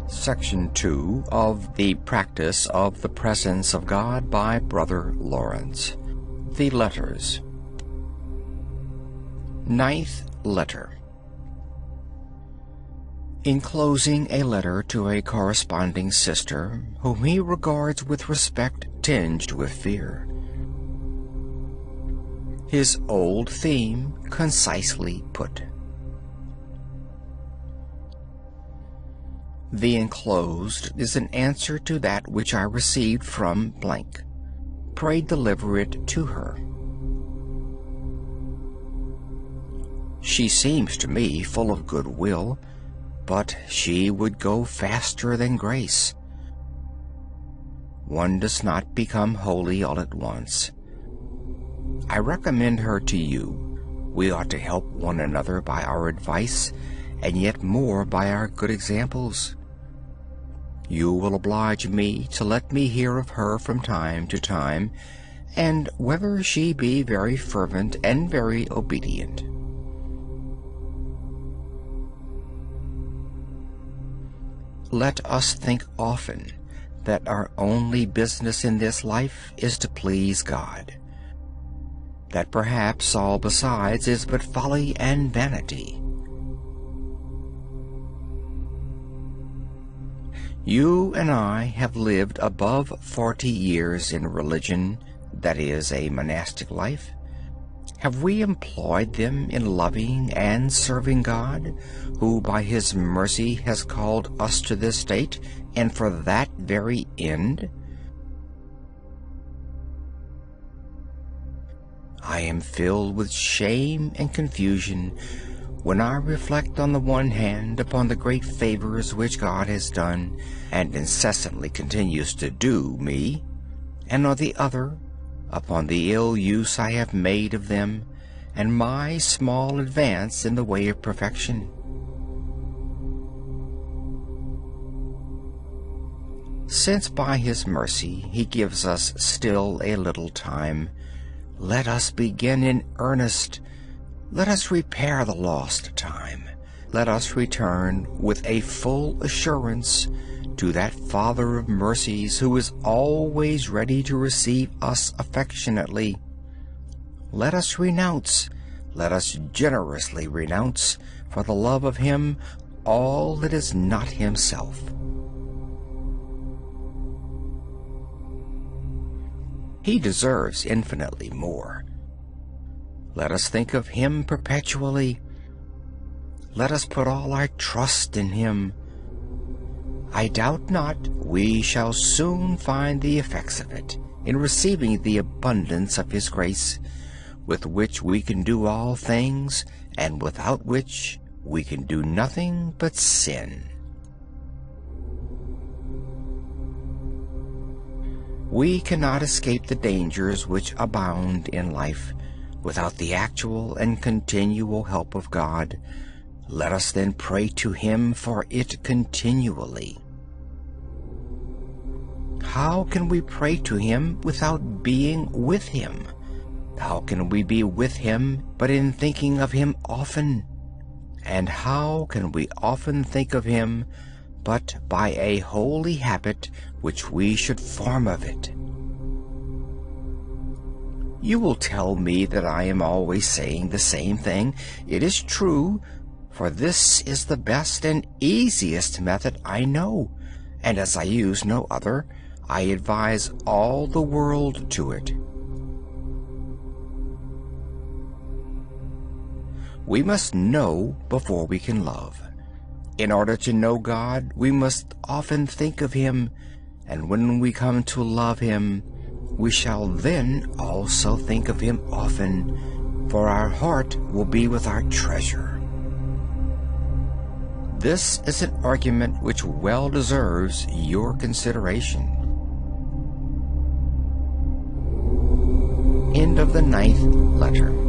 Section 2 of The Practice of the Presence of God by Brother Lawrence. The Letters. Ninth Letter. Enclosing a letter to a corresponding sister, whom he regards with respect tinged with fear. His old theme concisely put. The enclosed is an answer to that which I received from blank. Pray deliver it to her. She seems to me full of good will, but she would go faster than grace. One does not become holy all at once. I recommend her to you. We ought to help one another by our advice, and yet more by our good examples. You will oblige me to let me hear of her from time to time, and whether she be very fervent and very obedient. Let us think often that our only business in this life is to please God, that perhaps all besides is but folly and vanity. You and I have lived above 40 years in religion, that is, a monastic life. Have we employed them in loving and serving God, who by His mercy has called us to this state, and for that very end? I am filled with shame and confusion when I reflect on the one hand upon the great favors which God has done and incessantly continues to do me, and on the other upon the ill use I have made of them and my small advance in the way of perfection. Since by His mercy He gives us still a little time, let us begin in earnest. Let us repair the lost time. Let us return with a full assurance to that Father of mercies who is always ready to receive us affectionately. Let us renounce, let us generously renounce, for the love of Him, all that is not Himself. He deserves infinitely more. Let us think of Him perpetually. Let us put all our trust in Him. I doubt not we shall soon find the effects of it in receiving the abundance of His grace, with which we can do all things, and without which we can do nothing but sin. We cannot escape the dangers which abound in life without the actual and continual help of God. Let us then pray to Him for it continually. How can we pray to Him without being with Him? How can we be with Him but in thinking of Him often? And how can we often think of Him but by a holy habit which we should form of it? You will tell me that I am always saying the same thing. It is true, for this is the best and easiest method I know, and as I use no other, I advise all the world to it. We must know before we can love. In order to know God, we must often think of Him, and when we come to love Him, we shall then also think of Him often, for our heart will be with our treasure. This is an argument which well deserves your consideration. End of the 9th letter.